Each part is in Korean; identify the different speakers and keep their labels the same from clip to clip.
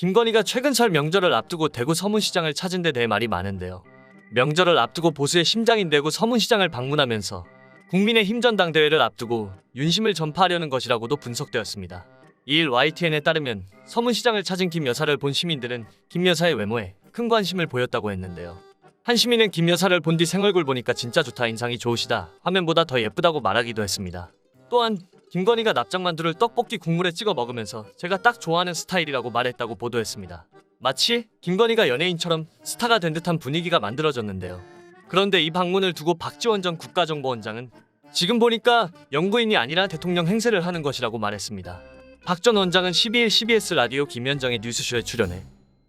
Speaker 1: 김건희가 최근 설 명절을 앞두고 대구 서문시장을 찾은 데 대해 말이 많은데요. 명절을 앞두고 보수의 심장인 대구 서문시장을 방문하면서 국민의힘 전당대회를 앞두고 윤심을 전파하려는 것이라고도 분석되었습니다. 이일 YTN에 따르면 서문시장을 찾은 김 여사를 본 시민들은 김 여사의 외모에 큰 관심을 보였다고 했는데요. 한 시민은 김 여사를 본 뒤 생얼굴 보니까 진짜 좋다, 인상이 좋으시다, 화면보다 더 예쁘다고 말하기도 했습니다. 또한 김건희가 납작만두를 떡볶이 국물에 찍어 먹으면서 제가 딱 좋아하는 스타일이라고 말했다고 보도했습니다. 마치 김건희가 연예인처럼 스타가 된 듯한 분위기가 만들어졌는데요. 그런데 이 방문을 두고 박지원 전 국가정보원장은 지금 보니까 영부인이 아니라 대통령 행세를 하는 것이라고 말했습니다. 박 전 원장은 12일 CBS 라디오 김현정의 뉴스쇼에 출연해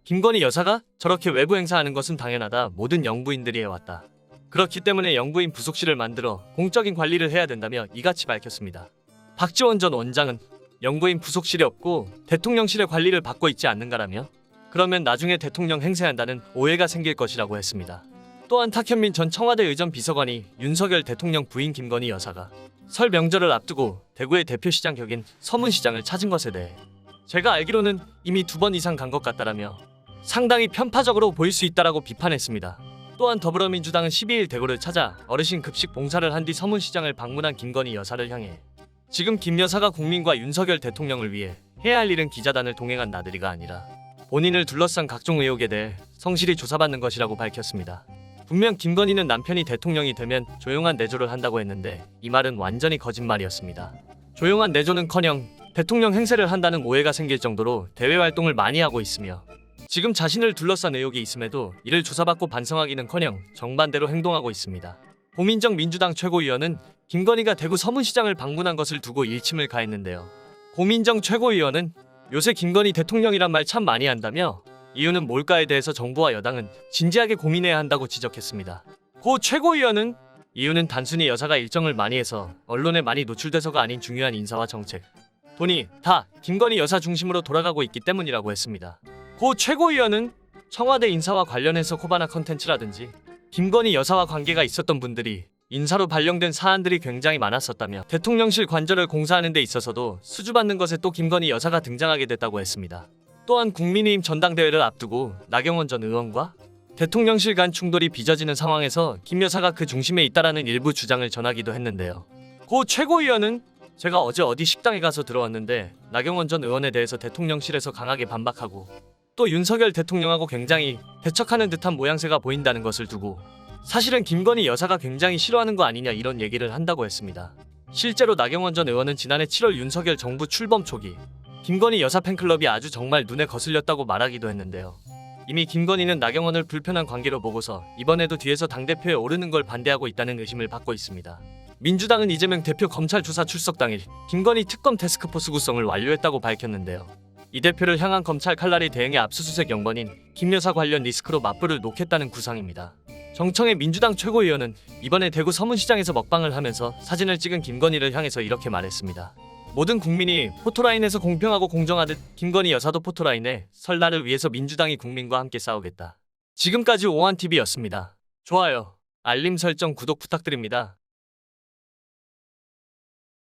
Speaker 1: 김건희 여사가 저렇게 외부 행사하는 것은 당연하다, 모든 영부인들이 해왔다. 그렇기 때문에 영부인 부속실을 만들어 공적인 관리를 해야 된다며 이같이 밝혔습니다. 박지원 전 원장은 영부인 부속실이 없고 대통령실의 관리를 받고 있지 않는가라며 그러면 나중에 대통령 행세한다는 오해가 생길 것이라고 했습니다. 또한 탁현민 전 청와대 의전 비서관이 윤석열 대통령 부인 김건희 여사가 설 명절을 앞두고 대구의 대표시장 격인 서문시장을 찾은 것에 대해 제가 알기로는 이미 2번 이상 간 것 같다라며 상당히 편파적으로 보일 수 있다라고 비판했습니다. 또한 더불어민주당은 12일 대구를 찾아 어르신 급식 봉사를 한 뒤 서문시장을 방문한 김건희 여사를 향해 지금 김 여사가 국민과 윤석열 대통령을 위해 해야 할 일은 기자단을 동행한 나들이가 아니라 본인을 둘러싼 각종 의혹에 대해 성실히 조사받는 것이라고 밝혔습니다. 분명 김건희는 남편이 대통령이 되면 조용한 내조를 한다고 했는데 이 말은 완전히 거짓말이었습니다. 조용한 내조는커녕 대통령 행세를 한다는 오해가 생길 정도로 대외 활동을 많이 하고 있으며 지금 자신을 둘러싼 의혹이 있음에도 이를 조사받고 반성하기는커녕 정반대로 행동하고 있습니다. 고민정 민주당 최고위원은 김건희가 대구 서문시장을 방문한 것을 두고 일침을 가했는데요. 고민정 최고위원은 요새 김건희 대통령이란 말 참 많이 한다며 이유는 뭘까에 대해서 정부와 여당은 진지하게 고민해야 한다고 지적했습니다. 고 최고위원은 이유는 단순히 여사가 일정을 많이 해서 언론에 많이 노출돼서가 아닌 중요한 인사와 정책, 돈이 다 김건희 여사 중심으로 돌아가고 있기 때문이라고 했습니다. 고 최고위원은 청와대 인사와 관련해서 코바나 컨텐츠라든지 김건희 여사와 관계가 있었던 분들이 인사로 발령된 사안들이 굉장히 많았었다며 대통령실 관절을 공사하는 데 있어서도 수주받는 것에 또 김건희 여사가 등장하게 됐다고 했습니다. 또한 국민의힘 전당대회를 앞두고 나경원 전 의원과 대통령실 간 충돌이 빚어지는 상황에서 김 여사가 그 중심에 있다라는 일부 주장을 전하기도 했는데요. 고 최고위원은 제가 어제 어디 식당에 가서 들어왔는데 나경원 전 의원에 대해서 대통령실에서 강하게 반박하고 또 윤석열 대통령하고 굉장히 대척하는 듯한 모양새가 보인다는 것을 두고 사실은 김건희 여사가 굉장히 싫어하는 거 아니냐 이런 얘기를 한다고 했습니다. 실제로 나경원 전 의원은 지난해 7월 윤석열 정부 출범 초기 김건희 여사 팬클럽이 아주 정말 눈에 거슬렸다고 말하기도 했는데요. 이미 김건희는 나경원을 불편한 관계로 보고서 이번에도 뒤에서 당대표에 오르는 걸 반대하고 있다는 의심을 받고 있습니다. 민주당은 이재명 대표 검찰 조사 출석 당일 김건희 특검 태스크포스 구성을 완료했다고 밝혔는데요. 이 대표를 향한 검찰 칼날이 대행의 압수수색 영번인 김 여사 관련 리스크로 맞불을 놓겠다는 구상입니다. 정청의 민주당 최고위원은 이번에 대구 서문시장에서 먹방을 하면서 사진을 찍은 김건희를 향해서 이렇게 말했습니다. 모든 국민이 포토라인에서 공평하고 공정하듯 김건희 여사도 포토라인에 설날을 위해서 민주당이 국민과 함께 싸우겠다. 지금까지 오한TV였습니다. 좋아요, 알림 설정, 구독 부탁드립니다.